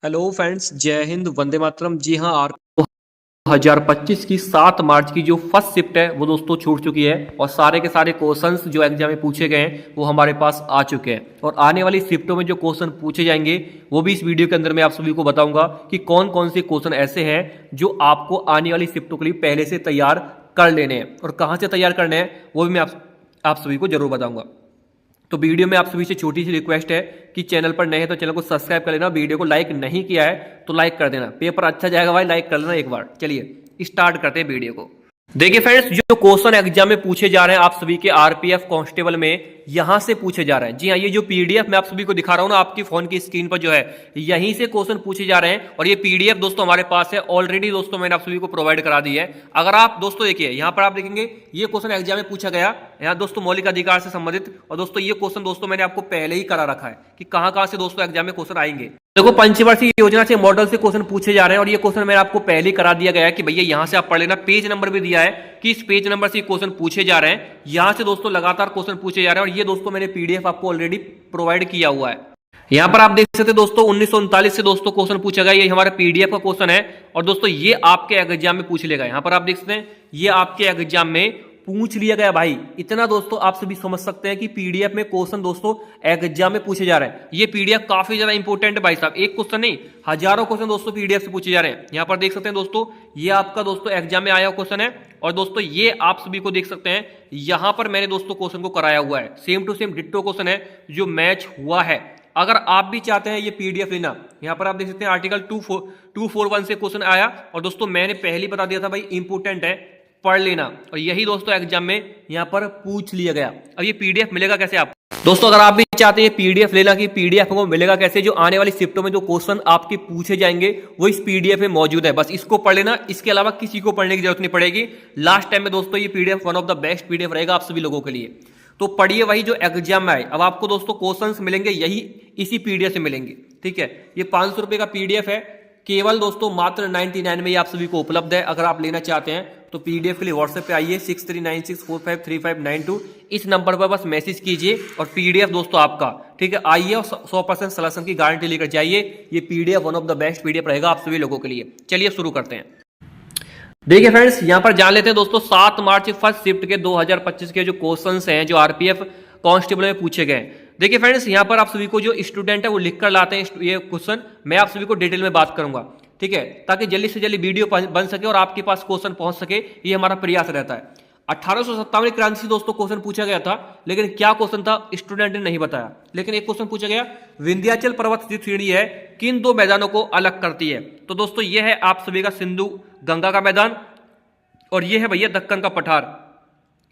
Hello friends, जय हिंद, वंदे मातरम। जी हाँ, 2025 की 7 मार्च की जो फर्स्ट शिफ्ट है वो दोस्तों छूट चुकी है और सारे के सारे क्वेश्चंस जो एग्जाम में पूछे गए हैं वो हमारे पास आ चुके हैं और आने वाली शिफ्टों में जो क्वेश्चन पूछे जाएंगे वो भी इस वीडियो के अंदर मैं आप सभी को बताऊंगा कि कौन कौन से क्वेश्चन ऐसे हैं जो आपको आने वाली शिफ्टों के लिए पहले से तैयार कर लेने हैं और कहाँ से तैयार करने हैं वो भी मैं आप सभी को जरूर बताऊंगा। तो वीडियो में आप सभी से छोटी सी रिक्वेस्ट है कि चैनल पर नए हैं तो चैनल को सब्सक्राइब कर लेना, वीडियो को लाइक नहीं किया है तो लाइक कर देना, पेपर अच्छा जाएगा भाई, लाइक कर लेना एक बार। चलिए स्टार्ट करते हैं वीडियो को। देखिए फ्रेंड्स, जो क्वेश्चन एग्जाम में पूछे जा रहे हैं आप सभी के आरपीएफ कांस्टेबल में यहां से पूछे जा रहे हैं। जी हाँ, ये जो पीडीएफ मैं आप सभी को दिखा रहा हूं ना आपकी फोन की स्क्रीन पर जो है यहीं से क्वेश्चन पूछे जा रहे हैं और ये पीडीएफ दोस्तों हमारे पास है ऑलरेडी। दोस्तों मैंने आप सभी को प्रोवाइड करा दी है। अगर आप दोस्तों देखिए यहां पर आप देखेंगे ये क्वेश्चन एग्जाम में पूछा गया, यहाँ दोस्तों मौलिक अधिकार से संबंधित, और दोस्तों ये क्वेश्चन दोस्तों मैंने आपको पहले ही करा रखा है कि कहां कहां से दोस्तों एग्जाम में क्वेश्चन आएंगे। देखो, पंचवर्षीय योजना से मॉडल से क्वेश्चन पूछे जा रहे हैं और ये क्वेश्चन मैंने आपको पहले ही करा दिया गया है कि भैया यहां से आप पढ़ लेना। पेज नंबर भी दिया है कि इस पेज नंबर से क्वेश्चन पूछे जा रहे हैं, यहां से दोस्तों लगातार क्वेश्चन पूछे जा रहे हैं और ये दोस्तों मैंने पीडीएफ आपको ऑलरेडी प्रोवाइड किया हुआ है। यहां पर आप देख सकते हैं दोस्तों 1939 से दोस्तों क्वेश्चन पूछा गया, ये हमारा पीडीएफ का क्वेश्चन है और दोस्तों ये आपके एग्जाम में पूछ लेगा। यहां पर आप देख सकते हैं ये आपके एग्जाम में पूछ लिया गया भाई। इतना दोस्तों आप सभी समझ सकते हैं कि पीडीएफ में क्वेश्चन दोस्तों एग्जाम में पूछे जा रहे हैं। ये पीडीएफ काफी ज्यादा इंपॉर्टेंट है भाई साहब, एक क्वेश्चन नहीं हजारों क्वेश्चन दोस्तों पीडीएफ से पूछे जा रहे हैं। यहां पर देख सकते हैं दोस्तों ये आपका दोस्तों एग्जाम में आया क्वेश्चन है और दोस्तों ये आप सभी को देख सकते हैं यहां पर मैंने दोस्तों क्वेश्चन को कराया हुआ है। Same to same ditto question है जो मैच हुआ है। अगर आप भी चाहते हैं ये पीडीएफ लेना, यहां पर आप देख सकते हैं आर्टिकल 241 से क्वेश्चन आया और दोस्तों मैंने पहले ही बता दिया था भाई इंपॉर्टेंट है, पढ़ लेना। और यही दोस्तों एग्जाम में यहां पर पूछ लिया गया। अब ये पीडीएफ मिलेगा कैसे आप दोस्तों, अगर आप भी चाहते हैं पीडीएफ लेना कि पीडीएफ को मिलेगा कैसे, जो आने वाली शिफ्टों में जो क्वेश्चन आपके पूछे जाएंगे वो इस पीडीएफ में मौजूद है, बस इसको पढ़ लेना। इसके अलावा किसी को पढ़ने की जरूरत नहीं पड़ेगी। लास्ट टाइम में दोस्तों ये PDF one of the best PDF रहेगा आप सभी लोगों के लिए। तो पढ़िए वही जो एग्जाम में आए। अब आपको दोस्तों क्वेश्चंस मिलेंगे यही इसी पीडीएफ से मिलेंगे, ठीक है। ये 500 रुपए का पीडीएफ है, केवल दोस्तों मात्र 99 में ये आप सभी को उपलब्ध है। अगर आप लेना चाहते हैं तो पीडीएफ के लिए व्हाट्सएप पे आइए 6396453592, इस नंबर पर बस मैसेज कीजिए और पीडीएफ दोस्तों आपका, ठीक है, आइए और 100% सलेक्शन की गारंटी लेकर जाइए। ये PDF one of the best PDF रहेगा आप सभी लोगों के लिए। चलिए शुरू करते हैं। देखिए फ्रेंड्स, यहां पर जान लेते हैं दोस्तों 7 मार्च फर्स्ट शिफ्ट के 2025 के जो क्वेश्चंस हैं जो आरपीएफ कांस्टेबल में पूछे गए। देखिए फ्रेंड्स, यहां पर आप सभी को जो स्टूडेंट है वो लिख कर लाते हैं ये क्वेश्चन, मैं आप सभी को डिटेल में बात करूंगा, ठीक है, ताकि जल्दी से जल्दी वीडियो बन सके और आपके पास क्वेश्चन पहुंच सके, ये हमारा प्रयास रहता है। 1857 क्रांति से दोस्तों क्वेश्चन पूछा गया था, लेकिन क्या क्वेश्चन था स्टूडेंट ने नहीं बताया। लेकिन एक क्वेश्चन पूछा गया, विंध्याचल पर्वत जो श्रेणी है किन दो मैदानों को अलग करती है। तो दोस्तों ये है आप सभी का सिंधु गंगा का मैदान और ये है भैया दक्कन का पठार।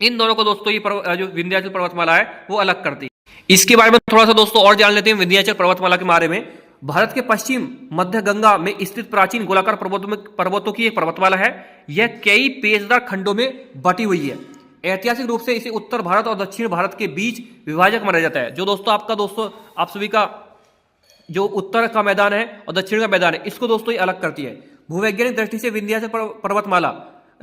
इन दोनों को दोस्तों ये जो विंध्याचल पर्वतमाला है वो अलग करती है। इसके बारे में थोड़ा सा दोस्तों और जान लेते हैं विंध्याचल पर्वतमाला के बारे में। भारत के पश्चिम मध्य गंगा में स्थित प्राचीन गोलाकार पर्वतों की एक पर्वतमाला है। यह कई पेचदार खंडों में बटी हुई है। ऐतिहासिक रूप से इसे उत्तर भारत और दक्षिण भारत के बीच विभाजक माना जाता है। जो दोस्तों आपका दोस्तों आप सभी का जो उत्तर का मैदान है और दक्षिण का मैदान है इसको दोस्तों ये अलग करती है। भूवैज्ञानिक दृष्टि से विंध्याचल पर्वतमाला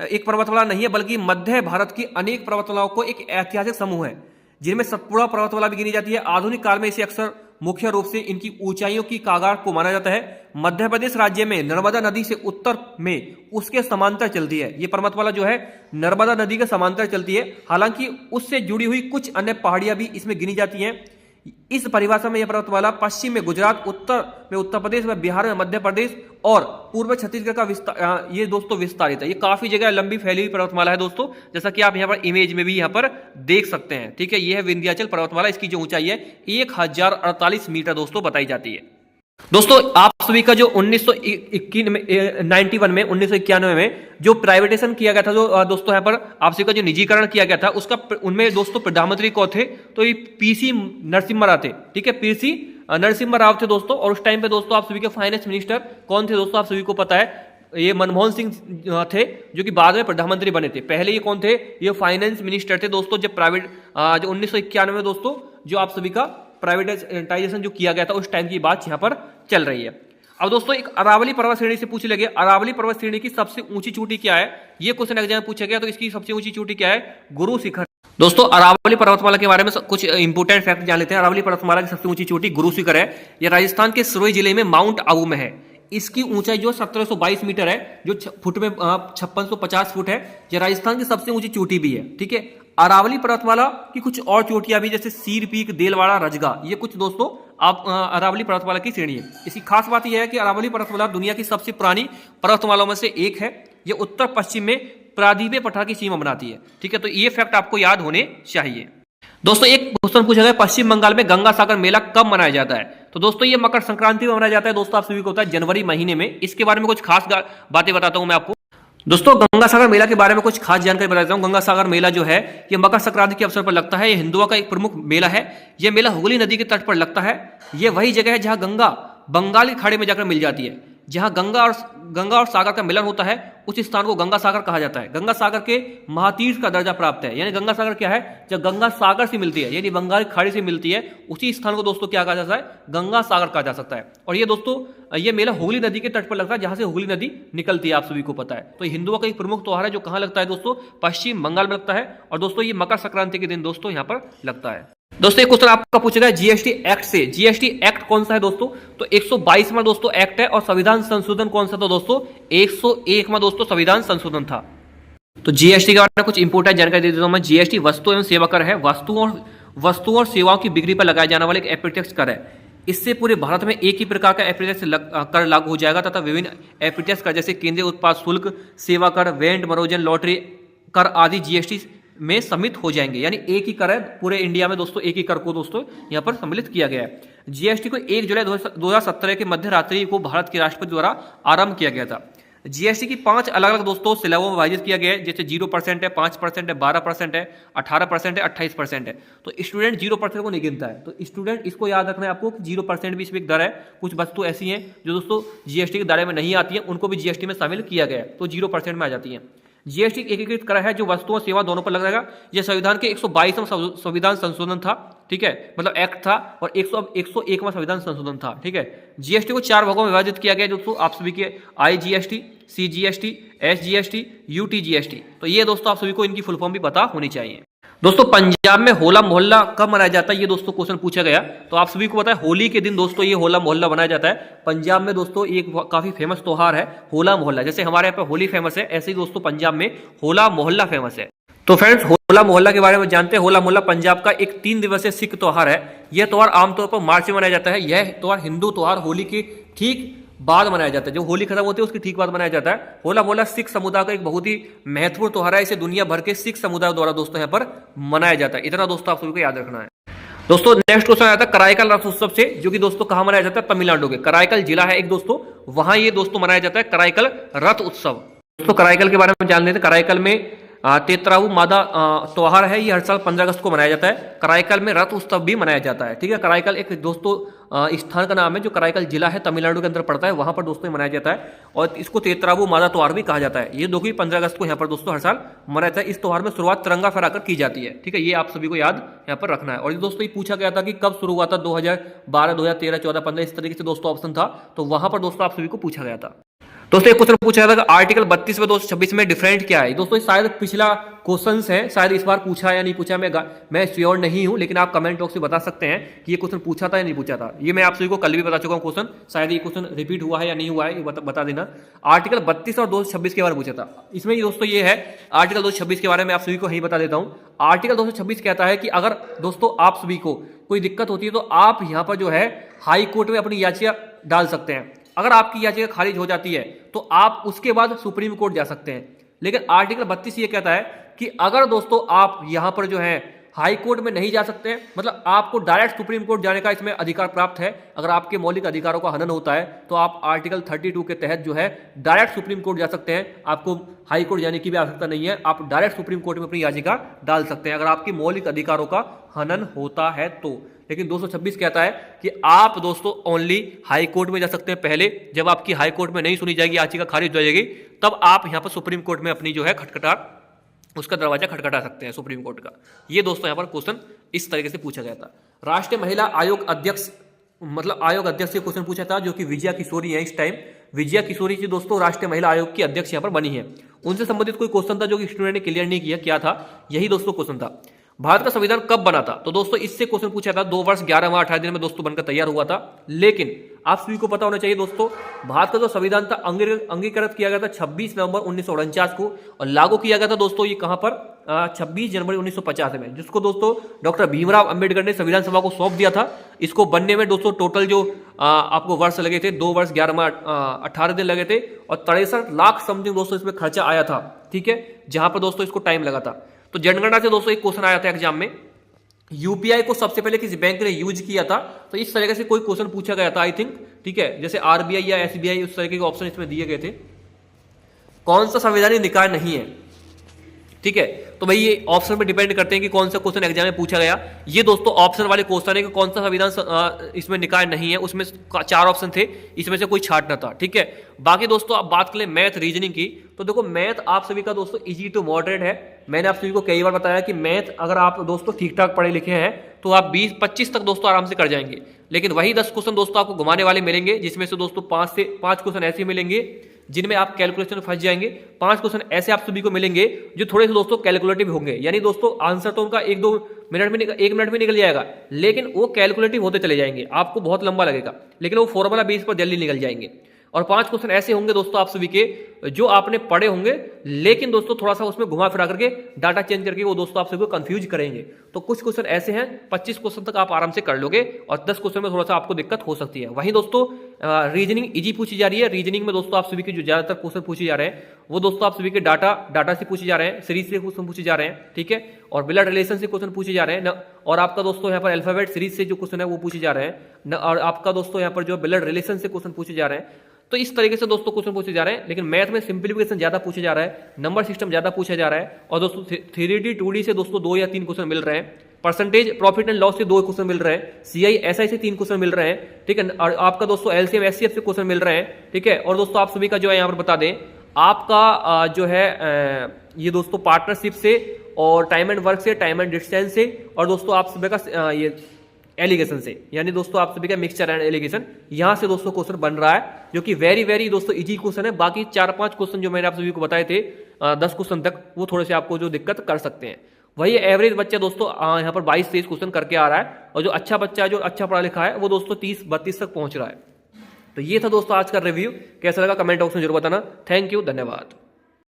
एक पर्वतमाला नहीं है बल्कि मध्य भारत की अनेक पर्वतमालाओं को एक ऐतिहासिक समूह है, जिनमें सतपुड़ा पर्वतमाला भी गिनी जाती है। आधुनिक काल में इसे अक्सर मुख्य रूप से इनकी ऊंचाइयों की कागार को माना जाता है। मध्य प्रदेश राज्य में नर्मदा नदी से उत्तर में उसके समांतर चलती है। ये पर्वतमाला जो है नर्मदा नदी के समांतर चलती है, हालांकि उससे जुड़ी हुई कुछ अन्य पहाड़ियां भी इसमें गिनी जाती हैं। इस परिभाषा में यह पर्वतमाला पश्चिम में गुजरात, उत्तर में उत्तर प्रदेश में बिहार में मध्य प्रदेश और पूर्व छत्तीसगढ़ का विस्तार ये दोस्तों विस्तारित है। ये काफी जगह लंबी फैली हुई पर्वतमाला है दोस्तों, जैसा कि आप यहाँ पर इमेज में भी यहाँ पर देख सकते हैं, ठीक है। ये है विंध्याचल पर्वतमाला, इसकी जो ऊंचाई है 1048 मीटर दोस्तों बताई जाती है। दोस्तों आप सभी का जो 1991 में जो प्राइवेटेशन किया गया था, जो दोस्तों यहाँ पर आप सभी का जो निजीकरण किया गया था उसका उनमें दोस्तों प्रधानमंत्री कौन थे, तो ये पीसी नरसिम्हा राव थे, ठीक है, पीसी नरसिम्हा राव थे दोस्तों। और उस टाइम पे दोस्तों आप सभी के फाइनेंस मिनिस्टर कौन थे दोस्तों, आप सभी को पता है ये मनमोहन सिंह थे, जो कि बाद में प्रधानमंत्री बने थे। पहले ये कौन थे, ये फाइनेंस मिनिस्टर थे दोस्तों। जब जो 1991 में दोस्तों जो आप सभी का प्राइवेटाइजेशन जो किया गया था उस टाइम की बात यहाँ पर चल रही है। अब दोस्तों एक अरावली पर्वत श्रेणी से पूछ लगे, अरावली पर्वत श्रेणी की सबसे ऊंची चोटी क्या है, ये क्वेश्चन एग्जाम में पूछा गया। तो इसकी सबसे ऊंची चोटी क्या है, गुरु शिखर। दोस्तों अरावली पर्वतमाला के बारे में कुछ इंपोर्टेंट फैक्ट जान लेते हैं। अरावली पर्वतमाला की सबसे ऊंची चोटी गुरु शिखर है। यह राजस्थान के सिरोही जिले में माउंट आबू में है। इसकी ऊंचाई जो 1722 मीटर है, जो फुट में 5650 फुट है। यह राजस्थान की सबसे ऊंची चोटी भी है। ठीक है, अरावली पर्वतमाला की कुछ और चोटियां भी, जैसे सीर पीक, देलवाड़ा, रजगा, ये कुछ दोस्तों आप अरावली पर्वतमाला की श्रेणी है। इसकी खास बात यह है कि अरावली पर्वतमाला दुनिया की सबसे पुरानी पर्वतमालाओं में से एक है। यह उत्तर पश्चिम में प्रादीप पठार की सीमा बनाती है। ठीक है, तो ये फैक्ट आपको याद होने चाहिए। दोस्तों एक क्वेश्चन पूछा गया, पश्चिम बंगाल में गंगा सागर मेला कब मनाया जाता है? तो दोस्तों ये मकर संक्रांति में मनाया जाता है। दोस्तों आप सभी को होता है जनवरी महीने में। इसके बारे में कुछ खास बातें बताता हूं मैं आपको। दोस्तों गंगा सागर मेला के बारे में कुछ खास जानकारी बताता हूं। गंगा सागर मेला जो है ये मकर संक्रांति के अवसर पर लगता है। ये हिंदुओं का एक प्रमुख मेला है। यह मेला हुगली नदी के तट पर लगता है। यह वही जगह है जहां गंगा बंगाल के खाड़ी में जाकर मिल जाती है। जहां गंगा और सागर का मिलन होता है उस स्थान को गंगा सागर कहा जाता है। गंगा सागर के महातीर्थ का दर्जा प्राप्त है। यानी गंगा सागर क्या है? जब गंगा सागर से मिलती है, यानी बंगाल की खाड़ी से मिलती है, उसी स्थान को दोस्तों क्या कहा जाता है? गंगा सागर कहा जा सकता है। और ये दोस्तों ये मेला हुगली नदी के तट पर लगता है, जहां से हुगली नदी निकलती है, आप सभी को पता है। तो हिंदुओं का एक प्रमुख त्योहार है जो कहां लगता है दोस्तों? पश्चिम बंगाल में लगता है। और दोस्तों ये मकर संक्रांति के दिन दोस्तों यहां पर लगता है। दोस्तों एक क्वेश्चन आपका पूछा गया जीएसटी एक्ट से। जीएसटी एक्ट कौन सा है दोस्तों? तो 122वां दोस्तों एक्ट है। और संविधान संशोधन कौन सा था दोस्तों? 101वां दोस्तों संविधान संशोधन था। तो जीएसटी के बारे में कुछ इंपोर्टेंट जानकारी दे देता हूं मैं। जीएसटी वस्तु एवं सेवा कर है। वस्तुओं और सेवाओं की बिक्री पर लगाए जाने वाले एक अप्रत्यक्ष कर है। इससे पूरे भारत में एक ही प्रकार का अप्रत्यक्ष कर लागू हो जाएगा तथा विभिन्न अप्रत्यक्ष कर जैसे केंद्रीय उत्पाद शुल्क, सेवा कर, वेंट, मनोरंजन, लॉटरी कर आदि जीएसटी में सम्मिलित हो जाएंगे। यानी एक ही कर है पूरे इंडिया में दोस्तों, एक ही कर को दोस्तों यहां पर सम्मिलित किया गया है। जीएसटी को 1 जुलाई 2017 के मध्य रात्रि को भारत के राष्ट्रपति द्वारा आरंभ किया गया था। जीएसटी की 5 अलग अलग दोस्तों स्लैबों में विभाजित किया गया है। जैसे 0% है, 5% है, 12% है, 18% है, 28% है। तो स्टूडेंट 0% को नहीं गिनता है। तो स्टूडेंट इसको याद रखना है आपको कि 0% भी इसमें एक दर है। कुछ वस्तु ऐसी हैं जो दोस्तों जीएसटी के दायरे में नहीं आती है, उनको भी जीएसटी में शामिल किया गया है, तो 0% में आ जाती है। जीएसटी एकीकृत कर है जो वस्तुओं और सेवा दोनों पर लगाएगा। यह संविधान के 122वां संविधान संशोधन था। ठीक है, मतलब एक्ट था। और 101वां संविधान संशोधन था। ठीक है, जीएसटी को 4 भागों में विभाजित किया गया दोस्तों आप सभी के, आईजीएसटी, सीजीएसटी, एसजीएसटी, यूटीजीएसटी। तो ये दोस्तों आप सभी को इनकी फुल फॉर्म भी पता होनी चाहिए। दोस्तों पंजाब में होला मोहल्ला कब मनाया जाता है? ये दोस्तों क्वेश्चन पूछा गया। तो आप सभी को पता है होली के दिन दोस्तों ये होला मोहल्ला बनाया जाता है। पंजाब में दोस्तों एक काफी फेमस त्योहार है होला मोहल्ला। जैसे हमारे यहाँ पे होली फेमस है, ऐसे ही दोस्तों पंजाब में होला मोहल्ला फेमस है। तो फ्रेंड्स होला मोहल्ला के बारे में जानते हैं। होला मोहल्ला पंजाब का एक 3 दिवसीय सिख त्योहार है। यह त्योहार आमतौर पर मार्च में मनाया जाता है। यह त्योहार हिंदू त्योहार होली के ठीक बाद मनाया जाता है। जो होली खत्म होती है उसके ठीक बाद मनाया जाता है। होला मोहल्ला सिख समुदाय का एक बहुत ही महत्वपूर्ण त्योहार है। इसे दुनिया भर के सिख समुदाय द्वारा दोस्तों यहाँ पर मनाया जाता है। इतना दोस्तों आप सभी को याद रखना है। दोस्तों नेक्स्ट क्वेश्चन आता है कराईकल रथ उत्सव से, जो कि दोस्तों कहां मनाया जाता है? तमिलनाडु के कराईकल जिला है एक दोस्तों, वहां ये दोस्तों मनाया जाता है कराईकल रथ उत्सव। दोस्तों कराईकल के बारे में जान लेते हैं। कराईकल में तेतरावू मादा त्योहार है। ये हर साल 15 अगस्त को मनाया जाता है। कराईकल में रथ उत्सव भी मनाया जाता है। ठीक है, कराईकल एक दोस्तों स्थान का नाम है जो कराईकल जिला है, तमिलनाडु के अंदर पड़ता है। वहां पर दोस्तों मनाया जाता है और इसको तेतरावू मादा त्योहार भी कहा जाता है। ये दो 15 अगस्त को यहाँ पर दोस्तों हर साल मनाया जाता है। इस त्योहार में शुरुआत तिरंगा फहराकर की जाती है। ठीक है, ये आप सभी को याद यहाँ पर रखना है। और दोस्तों ये पूछा गया था कि कब शुरू हुआ था? 2012, 2013, 14, 15 इस तरीके से दोस्तों ऑप्शन था। तो वहां पर दोस्तों आप सभी को पूछा गया था। दोस्तों एक क्वेश्चन पूछा गया था आर्टिकल 32 में 226 में डिफरेंट क्या है? दोस्तों शायद पिछला क्वेश्चन है, शायद इस बार पूछा या नहीं पूछा, मैं श्योर नहीं हूं, लेकिन आप कमेंट बॉक्स में बता सकते हैं कि ये क्वेश्चन पूछा था या नहीं पूछा था। ये मैं आप सभी को कल भी बता चुका हूं क्वेश्चन, शायद ये क्वेश्चन रिपीट हुआ है या नहीं हुआ है, ये बता देना। आर्टिकल 32 और 226 के बारे में पूछा था। इसमें दोस्तों ये है आर्टिकल 226 के बारे में आप सभी को यही बता देता हूं। आर्टिकल 226 कहता है कि अगर दोस्तों आप सभी को कोई दिक्कत होती है तो आप यहाँ पर जो है हाई कोर्ट में अपनी याचिका डाल सकते हैं। अगर आपकी याचिका खारिज हो जाती है तो आप उसके बाद सुप्रीम कोर्ट जा सकते हैं। लेकिन आर्टिकल 32 ये कहता है कि अगर दोस्तों आप यहां पर जो है हाई कोर्ट में नहीं जा सकते, मतलब आपको डायरेक्ट सुप्रीम कोर्ट जाने का इसमें अधिकार प्राप्त है। अगर आपके मौलिक अधिकारों का हनन होता है तो आप आर्टिकल 32 के तहत जो है डायरेक्ट सुप्रीम कोर्ट जा सकते हैं। आपको हाई कोर्ट जाने की भी आवश्यकता नहीं है, आप डायरेक्ट सुप्रीम कोर्ट में अपनी याचिका डाल सकते हैं अगर आपकी मौलिक अधिकारों का हनन होता है तो। लेकिन 226 कहता है कि आप दोस्तों ओनली हाई कोर्ट में जा सकते हैं। पहले जब आपकी हाई कोर्ट में नहीं सुनी जाएगी, याचिका खारिज हो जाएगी, तब आप यहां पर सुप्रीम कोर्ट में अपनी जो है उसका दरवाजा खटखटा सकते हैं सुप्रीम कोर्ट का। ये दोस्तों यहां पर क्वेश्चन इस तरीके से पूछा गया था। राष्ट्रीय महिला आयोग अध्यक्ष आयोग अध्यक्ष से क्वेश्चन पूछा था, जो कि विजया किशोरी है। इस टाइम विजया किशोरी जी दोस्तों राष्ट्रीय महिला आयोग की अध्यक्ष यहां पर बनी है। उनसे संबंधित कोई क्वेश्चन था जो कि स्टूडेंट ने क्लियर नहीं किया, क्या था? यही दोस्तों क्वेश्चन था। भारत का संविधान कब बना था? तो दोस्तों इससे क्वेश्चन पूछा था, 2 वर्ष 11 माह 18 दिन में दोस्तों बनकर तैयार हुआ था। लेकिन आप सभी को पता होना चाहिए दोस्तों, भारत का जो संविधान था अंगीकृत किया गया था 26 नवंबर 1949 को, और लागू किया गया था दोस्तों ये कहां पर, 26 जनवरी 1950 में, जिसको दोस्तों डॉक्टर भीमराव अंबेडकर ने संविधान सभा को सौंप दिया था। इसको बनने में दोस्तों टोटल जो आपको वर्ष लगे थे, 2 वर्ष 11 माह 18 दिन लगे थे, और 63 लाख समथिंग दोस्तों इसमें खर्चा आया था। ठीक है, जहां पर दोस्तों इसको टाइम लगा था। तो जनगणना से दोस्तों एक क्वेश्चन आया था एग्जाम में, यूपीआई को सबसे पहले किस बैंक ने यूज किया था? तो इस तरीके से कोई क्वेश्चन पूछा गया था आई थिंक। ठीक है, जैसे आरबीआई या एसबीआई, उस तरीके के ऑप्शन इसमें दिए गए थे। कौन सा संवैधानिक निकाय नहीं है? ठीक है, तो भाई ये ऑप्शन पे डिपेंड करते हैं कि कौन सा क्वेश्चन एग्जाम में पूछा गया। ये दोस्तों ऑप्शन वाले क्वेश्चन है कि कौन सा संविधान इसमें निकाय नहीं है, उसमें 4 ऑप्शन थे, इसमें से कोई छाटना था। ठीक है, बाकी दोस्तों आप बात करें मैथ रीजनिंग की, तो देखो मैथ आप सभी का दोस्तों इजी टू मॉडरेट है। मैंने आप सभी को कई बार बताया कि मैथ अगर आप दोस्तों ठीक ठाक पढ़े लिखे हैं तो आप 20-25 तक दोस्तों आराम से कर जाएंगे। लेकिन वही 10 क्वेश्चन दोस्तों आपको घुमाने वाले मिलेंगे, जिसमें से दोस्तों 5 क्वेश्चन ऐसे मिलेंगे जिनमें आप कैलकुलेशन में फंस जाएंगे। 5 क्वेश्चन ऐसे आप सभी को मिलेंगे जो थोड़े से दोस्तों कैलकुलेटिव होंगे, यानी दोस्तों आंसर तो उनका 1 मिनट में निकल जाएगा, लेकिन वो कैलकुलेटिव होते चले जाएंगे, आपको बहुत लंबा लगेगा, लेकिन वो फॉर्मूला बेस पर जल्दी निकल जाएंगे। और 5 क्वेश्चन ऐसे होंगे दोस्तों आप सभी के जो आपने पढ़े होंगे, लेकिन दोस्तों थोड़ा सा उसमें घुमा फिरा करके डाटा चेंज करके वो दोस्तों आप सभी को कंफ्यूज करेंगे। तो कुछ क्वेश्चन ऐसे हैं 25 क्वेश्चन तक आप आराम से कर लोगे, और 10 क्वेश्चन में थोड़ा सा आपको दिक्कत हो सकती है। वहीं दोस्तों रीजनिंग इजी पूछी जा रही है। रीजनिंग में दोस्तों आप सभी के जो ज्यादातर क्वेश्चन पूछे जा रहे हैं वो दोस्तों आप सभी के डाटा से पूछे जा रहे हैं, सीरीज से क्वेश्चन पूछे जा रहे हैं। ठीक है, और ब्लड रिलेशन से क्वेश्चन पूछे जा रहे हैं, और आपका दोस्तों यहाँ पर अल्फाबेट सीरीज से जो क्वेश्चन है वो पूछे जा रहे हैं, और आपका दोस्तों यहाँ पर जो ब्लड रिलेशन से क्वेश्चन पूछे जा रहे हैं। तो इस तरीके से दोस्तों क्वेश्चन पूछे जा रहे हैं। लेकिन मैथ में सिंप्लीफिकेशन ज्यादा पूछा जा रहा है, नंबर सिस्टम ज्यादा पूछा जा रहा है, और दोस्तों 3D 2D से दोस्तों 2 या 3 क्वेश्चन मिल रहे हैं, परसेंटेज प्रॉफिट एंड लॉस से 2 क्वेश्चन मिल रहे हैं, CI SI से 3 क्वेश्चन मिल रहे हैं। ठीक है, और आपका दोस्तों LCM SCF से क्वेश्चन मिल रहे हैं। ठीक है, और दोस्तों आप सभी का जो है यहाँ पर बता दें, आपका जो है ये दोस्तों पार्टनरशिप से, और टाइम एंड वर्क से, टाइम एंड डिस्टेंस से, और दोस्तों आप सभी का ये एलिगेशन से, यानी दोस्तों आप सभी का मिक्सचर एंड एलिगेशन, यहां से दोस्तों क्वेश्चन बन रहा है, जो कि वेरी दोस्तों इजी क्वेश्चन है। बाकी 4-5 क्वेश्चन जो मैंने आप सभी को बताए थे 10 क्वेश्चन तक, वो थोड़े से आपको जो दिक्कत कर सकते हैं। वही एवरेज बच्चा दोस्तों यहाँ पर 22-23 क्वेश्चन करके आ रहा है, और जो अच्छा बच्चा है, जो अच्छा पढ़ा लिखा है, वो दोस्तों 30-32 तक पहुंच रहा है। तो ये था दोस्तों आज का रिव्यू। कैसा लगा कमेंट बॉक्स में जरूर बताना। थैंक यू, धन्यवाद।